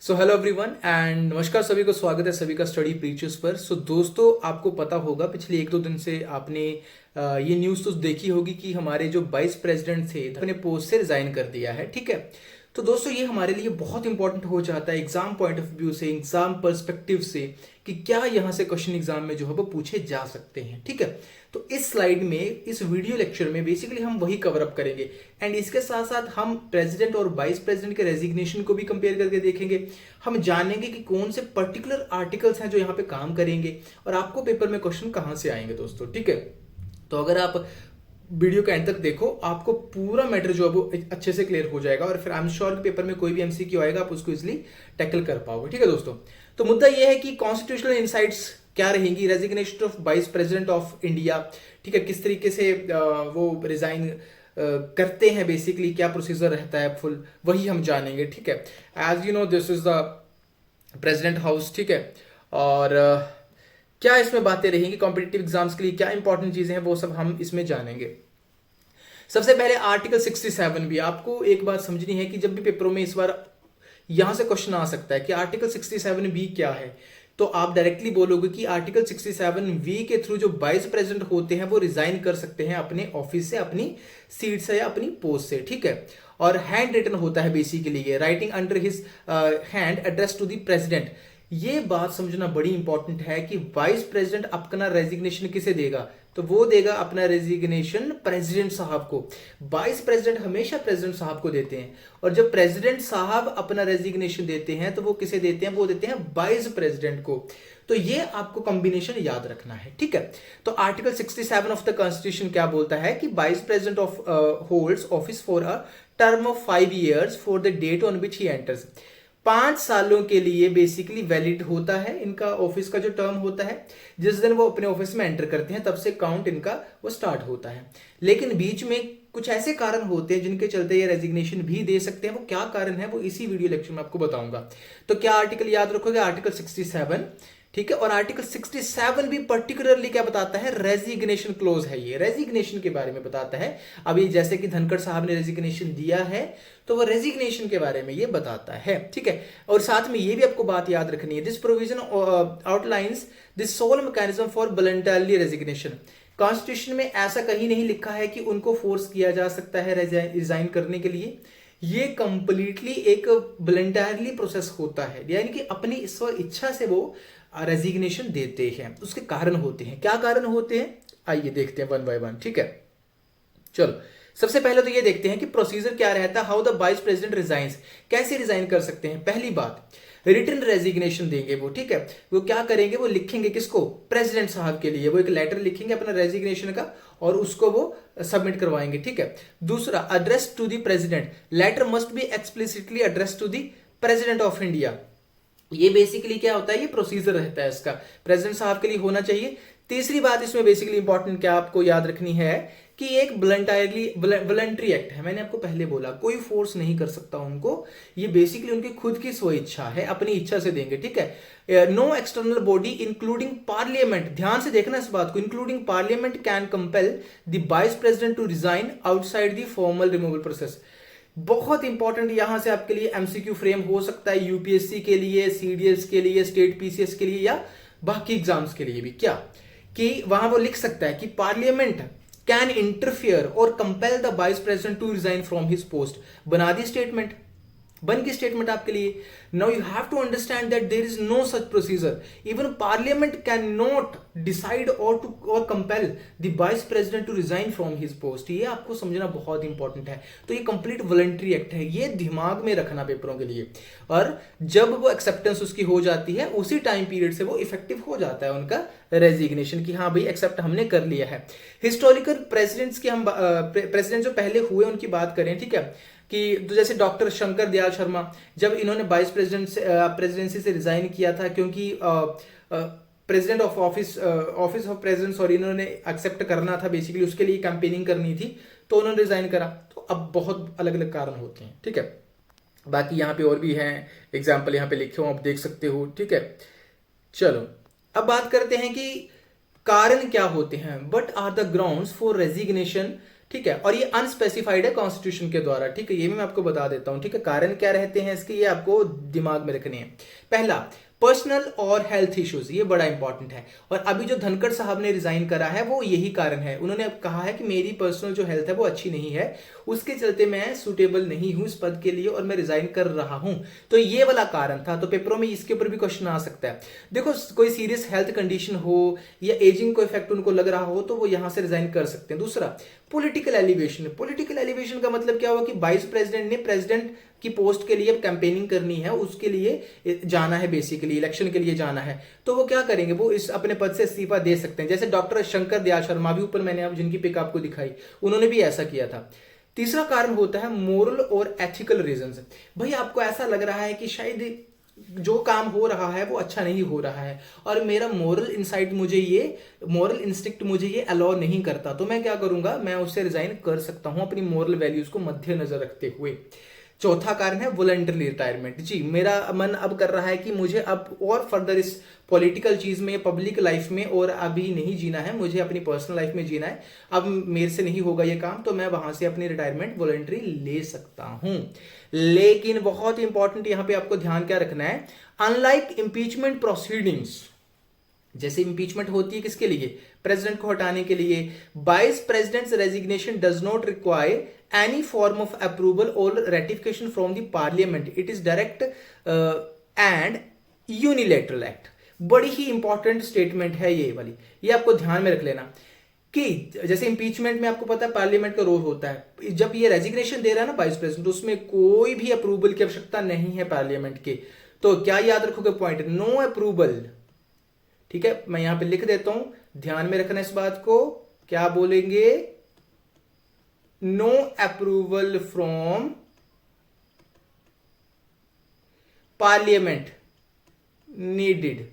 So hello everyone and नमस्कार सभी को, स्वागत है सभी का स्टडी प्रीचर्स पर। दोस्तों, आपको पता होगा पिछले एक दो दिन से आपने ये न्यूज़ तो देखी होगी कि हमारे जो वाइस प्रेसिडेंट थे अपने पोस्ट से रिजाइन कर दिया है। ठीक है, तो दोस्तों ये हमारे लिए बहुत इंपॉर्टेंट हो जाता है एग्जाम पॉइंट ऑफ व्यू से, एग्जाम पर्सपेक्टिव से, कि क्या यहाँ से क्वेश्चन एग्जाम में जो है वो पूछे जा सकते हैं। ठीक है, तो इस स्लाइड में, इस वीडियो लेक्चर में बेसिकली हम वही कवर अप करेंगे एंड इसके साथ साथ हम प्रेसिडेंट और वाइस प्रेसिडेंट के रेजिग्नेशन को भी कंपेयर करके देखेंगे। हम जानेंगे कि कौन से पर्टिकुलर आर्टिकल्स हैं जो यहाँ पे काम करेंगे और आपको पेपर में क्वेश्चन कहाँ से आएंगे दोस्तों। ठीक है, तो अगर आप वीडियो के एंड तक देखो, आपको पूरा मैटर जो है वो अच्छे से क्लियर हो जाएगा और फिर आई एम श्योर कि पेपर में कोई भी एमसीक्यू आएगा आप उसको इजिली टैकल कर पाओगे। ठीक है दोस्तों, तो मुद्दा यह है कि कॉन्स्टिट्यूशनल इनसाइट्स क्या रहेंगी, resignation of vice president of India. ठीक है, किस तरीके से वो रिजाइन करते हैं, बेसिकली क्या प्रोसीजर रहता है फुल, वही हम जानेंगे। ठीक है, as you know this is the president house. ठीक है, और क्या इसमें बातें रहेंगी कॉम्पिटिटिव एग्जाम्स के लिए, क्या इंपॉर्टेंट चीजें हैं वो सब हम इसमें जानेंगे। सबसे पहले आर्टिकल 67 भी आपको एक बात समझनी है कि जब भी पेपरों में इस बार यहां से क्वेश्चन आ सकता है कि आर्टिकल 67 बी क्या है, तो आप डायरेक्टली बोलोगे कि आर्टिकल 67 वी के थ्रू जो वाइस प्रेसिडेंट होते हैं वो रिजाइन कर सकते हैं अपने ऑफिस से, अपनी सीट से या अपनी पोस्ट से। ठीक है, और हैंड रिटन होता है बेसिकली, ये writing under his hand address to the president. ये बात समझना बड़ी इंपॉर्टेंट है कि वाइस प्रेसिडेंट अपना रेजिग्नेशन किसे देगा, तो वो देगा अपना रेजिग्नेशन प्रेसिडेंट साहब को। वाइस प्रेसिडेंट हमेशा प्रेसिडेंट साहब को देते हैं, और जब प्रेसिडेंट साहब अपना रेजिग्नेशन देते हैं तो वो किसे देते हैं, वो देते हैं वाइस प्रेसिडेंट को। तो ये आपको कॉम्बिनेशन याद रखना है। ठीक है, तो आर्टिकल 67 ऑफ द कॉन्स्टिट्यूशन क्या बोलता है कि vice president of holds office for a term of 5 years for the date on which he enters. 5 सालों के लिए बेसिकली वैलिड होता है इनका ऑफिस का जो टर्म होता है, जिस दिन वो अपने ऑफिस में एंटर करते हैं तब से काउंट इनका वो स्टार्ट होता है। लेकिन बीच में कुछ ऐसे कारण होते हैं जिनके चलते ये रेजिग्नेशन भी दे सकते हैं। वो क्या कारण है वो इसी वीडियो लेक्चर में आपको बताऊंगा। तो क्या आर्टिकल याद रखोगे, आर्टिकल 67। ठीक है, और आर्टिकल 67 भी पर्टिकुलरली क्या बताता है, रेजिग्नेशन क्लोज है, ये रेजिग्नेशन के बारे में बताता है। अभी जैसे कि धनखड़ साहब ने रेजिग्नेशन दिया है तो वो रेजिग्नेशन के बारे में ये बताता है। ठीक है, और साथ में ये भी आपको बात याद रखनी है, this provision outlines this sole mechanism for voluntarily resignation. Constitution में ऐसा कहीं नहीं लिखा है कि उनको फोर्स किया जा सकता है रिजाइन करने के लिए। ये कंप्लीटली एक वॉलंटरली प्रोसेस होता है, यानी कि अपनी स्व इच्छा से वो रेजिग्नेशन देते हैं। उसके कारण होते हैं, क्या कारण होते हैं आइए देखते हैं वन बाय वन। ठीक है, चलो सबसे पहले तो ये देखते हैं कि प्रोसीजर क्या रहता है, how the vice president resigns, कैसे रिजाइन कर सकते हैं। पहली बात, रिटन रेजिग्नेशन देंगे वो। ठीक है, वो क्या करेंगे, वो लिखेंगे किसको, प्रेसिडेंट साहब के लिए वो एक लेटर लिखेंगे अपना रेजिग्नेशन का और उसको वो सबमिट करवाएंगे। ठीक है, दूसरा, address to the president, letter must be explicitly address to the president of India. ये बेसिकली क्या होता है, ये प्रोसीजर रहता है इसका, प्रेसिडेंट साहब के लिए होना चाहिए। तीसरी बात इसमें बेसिकली इंपॉर्टेंट क्या आपको याद रखनी है कि एक वॉलंटरी एक्ट है। मैंने आपको पहले बोला कोई फोर्स नहीं कर सकता उनको, ये बेसिकली उनकी खुद की स्व इच्छा है, अपनी इच्छा से देंगे। ठीक है, no external body including parliament, ध्यान से देखना इस बात को, including parliament can compel the vice president to resign outside the formal removal process. बहुत इंपॉर्टेंट यहां से आपके लिए एमसीक्यू फ्रेम हो सकता है, यूपीएससी के लिए, सीडीएस के लिए, स्टेट पीसीएस के लिए या बाकी एग्जाम्स के लिए भी। क्या कि वहां वो लिख सकता है कि parliament can interfere or compel the vice president to resign from his post. बना दी स्टेटमेंट, बन की स्टेटमेंट आपके लिए। Now you have to understand that there is no such procedure, even parliament can not decide or compel the vice president to resign from his post. ये आपको समझना बहुत इंपॉर्टेंट है। तो ये कंप्लीट वॉलंटरी एक्ट है, ये दिमाग में रखना पेपरों के लिए। और जब वो एक्सेप्टेंस उसकी हो जाती है उसी टाइम पीरियड से वो इफेक्टिव हो जाता है उनका रेजिग्नेशन, कि हाँ भाई एक्सेप्ट हमने कर लिया है। हिस्टोरिकल प्रेसिडेंट्स की हम प्रेसिडेंट जो पहले हुए उनकी बात करें। ठीक है, कि तो जैसे डॉक्टर शंकर दयाल शर्मा, जब इन्होंने वाइस प्रेसिडेंसी से रिजाइन किया था क्योंकि president of office of president sorry इन्होंने एक्सेप्ट करना था, बेसिकली उसके लिए कैंपेनिंग करनी थी, तो उन्होंने रिजाइन करा। तो अब बहुत अलग अलग कारण होते हैं। ठीक है, बाकी यहाँ पे और भी हैं एग्जाम्पल, यहाँ पे लिखे हो आप देख सकते हो। ठीक है, चलो अब बात करते हैं कि कारण क्या होते हैं, what are the grounds for resignation ठीक है, और ये अनस्पेसिफाइड है कॉन्स्टिट्यूशन के द्वारा, ठीक है, ये भी मैं आपको बता देता हूं, ठीक है। कारण क्या रहते हैं इसके, ये आपको दिमाग में रखने हैं। पहला, पर्सनल और हेल्थ इश्यूज, ये बड़ा इंपॉर्टेंट है। और अभी जो धनखड़ साहब ने रिजाइन करा है वो यही कारण है, उन्होंने अब कहा है कि मेरी पर्सनल जो हेल्थ है वो अच्छी नहीं है, उसके चलते मैं सुटेबल नहीं हूं इस पद के लिए और मैं रिजाइन कर रहा हूं। तो ये वाला कारण था, तो पेपरों में इसके ऊपर भी क्वेश्चन आ सकता है। देखो, कोई सीरियस हेल्थ कंडीशन हो या एजिंग को इफेक्ट उनको लग रहा हो तो वो यहां से रिजाइन कर सकते हैं। दूसरा, पॉलिटिकल एलिवेशन। पॉलिटिकल एलिवेशन का मतलब क्या हुआ कि वाइस प्रेसिडेंट ने प्रेसिडेंट की पोस्ट के लिए कैंपेनिंग करनी है, उसके लिए जाना है, बेसिकली इलेक्शन के लिए जाना है, तो वो क्या करेंगे, वो इस अपने पद से इस्तीफा दे सकते हैं। जैसे डॉक्टर शंकर दयाल शर्मा भी, ऊपर मैंने अब जिनकी पिक आपको दिखाई, उन्होंने भी ऐसा किया था। तीसरा कारण होता है मोरल और एथिकल रीजंस। भाई आपको ऐसा लग रहा है कि शायद जो काम हो रहा है वो अच्छा नहीं हो रहा है और मेरा मोरल इंस्टिक्ट मुझे ये अलाउ नहीं करता, तो मैं क्या करूंगा, मैं उससे रिजाइन कर सकता हूं अपनी मोरल वैल्यूज को मद्देनजर रखते हुए। चौथा कारण है वॉलंटरी रिटायरमेंट। जी, मेरा मन अब कर रहा है कि मुझे अब और फर्दर इस पॉलिटिकल चीज में, पब्लिक लाइफ में और अभी नहीं जीना है, मुझे अपनी पर्सनल लाइफ में जीना है, अब मेरे से नहीं होगा ये काम, तो मैं वहां से अपनी रिटायरमेंट वॉलंटरी ले सकता हूं। लेकिन बहुत इंपॉर्टेंट यहां पे आपको ध्यान क्या रखना है, अनलाइक इंपीचमेंट प्रोसीडिंग्स, जैसे इंपीचमेंट होती है किसके लिए, प्रेसिडेंट को हटाने के लिए, vice president's resignation does not require any form of approval or ratification from the parliament, it is direct and unilateral act. बड़ी ही इंपॉर्टेंट स्टेटमेंट है ये वाली, ये आपको ध्यान में रख लेना कि जैसे इंपीचमेंट में आपको पता है पार्लियामेंट का रोल होता है, जब ये रेजिग्नेशन दे रहा है ना वाइस प्रेसिडेंट, उसमें कोई भी अप्रूवल की आवश्यकता नहीं है पार्लियामेंट के। तो क्या याद रखोगे पॉइंट, नो अप्रूवल, ठीक है, मैं यहां पे लिख देता हूं, ध्यान में रखना इस बात को, क्या बोलेंगे, no approval from parliament needed,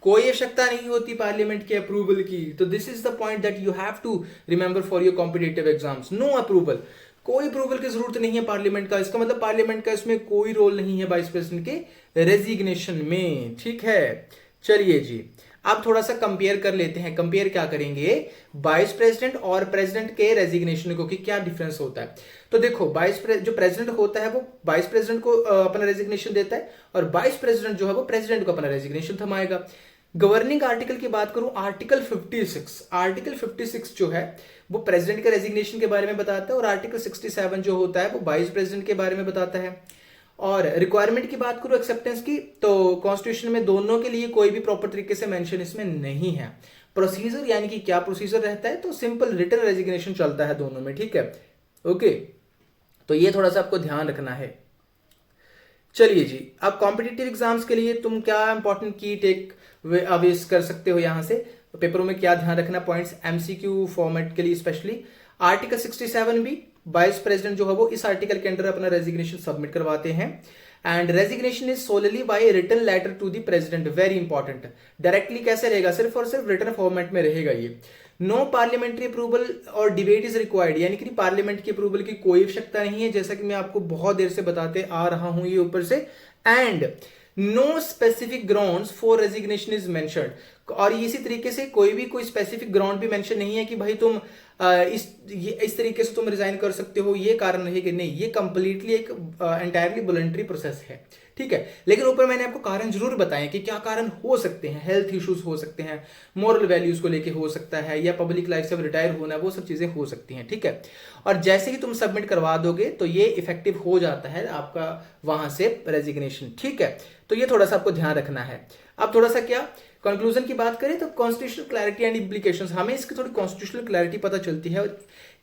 कोई आवश्यकता नहीं होती पार्लियामेंट के अप्रूवल की। तो this is the point that you have to remember for your competitive exams, no approval, कोई अप्रूवल की जरूरत नहीं है पार्लियामेंट का, इसका मतलब पार्लियामेंट का इसमें कोई रोल नहीं है वाइस प्रेसिडेंट के रेजिग्नेशन में, ठीक है। चलिए जी, अब थोड़ा सा कंपेयर कर लेते हैं, कंपेयर क्या करेंगे, वाइस प्रेसिडेंट और प्रेसिडेंट के रेजिग्नेशन को, कि क्या डिफरेंस होता है। तो देखो, जो प्रेसिडेंट होता है वो वाइस प्रेसिडेंट को अपना रेजिग्नेशन देता है और वाइस प्रेसिडेंट जो है वो प्रेसिडेंट को अपना रेजिग्नेशन थमाएगा। गवर्निंग आर्टिकल की बात करूं, आर्टिकल 56 जो है वो प्रेसिडेंट के रेजिग्नेशन के बारे में बताता है और आर्टिकल 67 जो होता है वो वाइस प्रेसिडेंट के बारे में बताता है। और रिक्वायरमेंट की बात करूं एक्सेप्टेंस की, तो कॉन्स्टिट्यूशन में दोनों के लिए कोई भी प्रॉपर तरीके से मेंशन इसमें नहीं है। प्रोसीजर यानी कि क्या प्रोसीजर रहता है, तो सिंपल रिटन रेजिग्नेशन चलता है दोनों में, ठीक है, ओके। तो ये थोड़ा सा आपको ध्यान रखना है। चलिए जी, अब कॉम्पिटिटिव एग्जाम्स के लिए तुम क्या इंपॉर्टेंट की टेक अवेज कर सकते हो यहां से, पेपरों में क्या ध्यान रखना पॉइंट्स, एमसीक्यू फॉर्मेट के लिए स्पेशली, आर्टिकल 67 भी, वाइस प्रेसिडेंट जो है वो इस आर्टिकल के अंडर अपना रेजिग्नेशन सबमिट करवाते हैं। And resignation is solely by written letter to the president, very important. Directly कैसे रहेगा, सिर्फ और सिर्फ रिटन फॉर्मेट में रहेगा ये। नो पार्लियामेंट्री अप्रूवल और डिबेट इज रिक्वायर्ड, यानी कि पार्लियामेंट की अप्रूवल की कोई आवश्यकता नहीं है, जैसा कि मैं आपको बहुत देर से बताते आ रहा हूं ये ऊपर से। And no specific grounds for resignation is mentioned, और इसी तरीके से कोई स्पेसिफिक ग्राउंड भी मेंशन नहीं है कि भाई तुम इस तरीके से तुम रिजाइन कर सकते हो, ये कारण है कि नहीं, ये कंप्लीटली एक एंटायरली वॉलंटरी प्रोसेस है, ठीक है। लेकिन ऊपर मैंने आपको कारण जरूर बताए कि क्या कारण हो सकते हैं, हेल्थ इश्यूज हो सकते हैं, मोरल वैल्यूज को लेके हो सकता है, या पब्लिक लाइफ से रिटायर होना, वो सब चीजें हो सकती हैं, ठीक है। और जैसे ही तुम सबमिट करवा दोगे तो ये इफेक्टिव हो जाता है आपका वहां से रेजिग्नेशन, ठीक है। तो ये थोड़ा सा आपको ध्यान रखना है। अब थोड़ा सा क्या कंक्लूजन की बात करें तो कॉन्स्टिट्यूशनल क्लैरिटी एंड इम्प्लीकेशंस, हमें इसकी थोड़ी कॉन्स्टिट्यूशनल क्लैरिटी पता चलती है,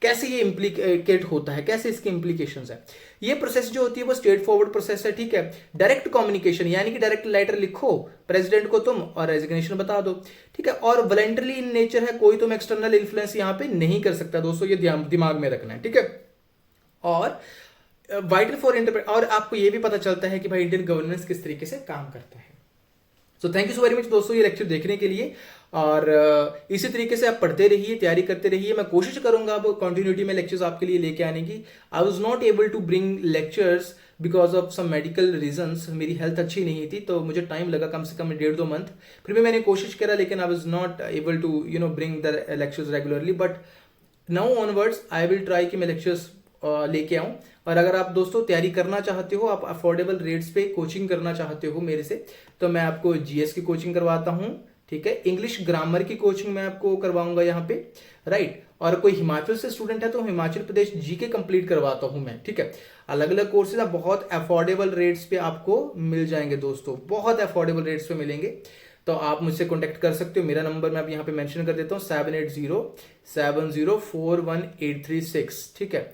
कैसे ये इम्प्लीकेट होता है, कैसे इसके इम्प्लीकेशंस है। ये प्रोसेस जो होती है वो स्ट्रेट फॉरवर्ड प्रोसेस है, ठीक है। डायरेक्ट कम्युनिकेशन, यानी कि डायरेक्ट लेटर लिखो प्रेसिडेंट को तुम और रेजिग्नेशन बता दो, ठीक है। और वॉलंटरी इन नेचर है, कोई तुम एक्सटर्नल इन्फ्लुएंस यहाँ पे नहीं कर सकता दोस्तों, ये दिमाग में रखना है, ठीक है। और वाइटल फॉर इंटरप्रेट, और आपको ये भी पता चलता है कि भाई इंडियन गवर्नेंस किस तरीके से काम करता है। So thank you so very much दोस्तों ये लेक्चर देखने के लिए, और इसी तरीके से आप पढ़ते रहिए, तैयारी करते रहिए। मैं कोशिश करूंगा अब कंटिन्यूटी में लेक्चर्स आपके लिए लेके आने की। I was not able to bring lectures because of some medical reasons, मेरी हेल्थ अच्छी नहीं थी तो मुझे टाइम लगा कम से कम 1.5-2 मंथ, फिर भी मैंने कोशिश करा, लेकिन I was not able to bring the lectures regularly. But now onwards I will try कि मैं लेक्चर्स लेके आऊं। और अगर आप दोस्तों तैयारी करना चाहते हो, आप अफोर्डेबल रेट्स पे कोचिंग करना चाहते हो मेरे से, तो मैं आपको जीएस की कोचिंग करवाता हूँ, ठीक है। इंग्लिश ग्रामर की कोचिंग मैं आपको करवाऊंगा यहाँ पे, राइट। और कोई हिमाचल से स्टूडेंट है तो हिमाचल प्रदेश जीके कंप्लीट करवाता हूं मैं, ठीक है। अलग अलग कोर्सेज आप बहुत अफोर्डेबल रेट्स पे आपको मिल जाएंगे दोस्तों, बहुत अफोर्डेबल रेट्स पे मिलेंगे। तो आप मुझसे कॉन्टेक्ट कर सकते हो। मेरा नंबर मैं अब यहाँ पे मेंशन कर देता हूँ, 7807041836, ठीक है।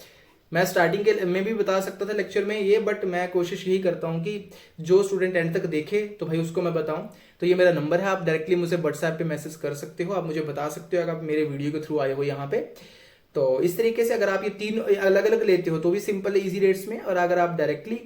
मैं स्टार्टिंग के में भी बता सकता था लेक्चर में ये, बट मैं कोशिश यही करता हूँ कि जो स्टूडेंट एंड तक देखे तो भाई उसको मैं बताऊं। तो ये मेरा नंबर है, आप डायरेक्टली मुझे व्हाट्सएप पे मैसेज कर सकते हो, आप मुझे बता सकते हो अगर आप मेरे वीडियो के थ्रू आए हो यहाँ पे। तो इस तरीके से अगर आप ये तीन अलग अलग लेते हो तो भी सिंपल है, इजी रेट्स में। और अगर आप डायरेक्टली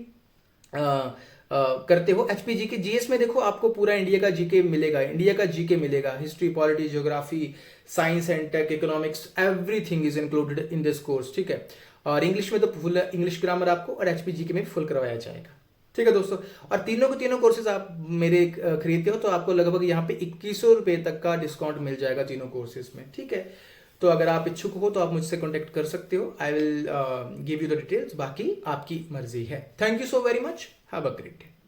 करते हो एचपीजी के जीएस में, देखो आपको पूरा इंडिया का जीके मिलेगा, इंडिया का जीके मिलेगा, history, polity, geography, science and tech, economics, everything is included in this course, ठीक है। और इंग्लिश में तो फुल इंग्लिश ग्रामर आपको, और एचपीजी के में फुल करवाया जाएगा, ठीक है दोस्तों। और तीनों के तीनों कोर्सेज आप मेरे खरीदते हो तो आपको लगभग यहाँ पे 2100 रुपए तक का डिस्काउंट मिल जाएगा तीनों कोर्सेज में, ठीक है। तो अगर आप इच्छुक हो तो आप मुझसे कॉन्टेक्ट कर सकते हो, I will give you the details, बाकी आपकी मर्जी है। Thank you so very much, have a great day.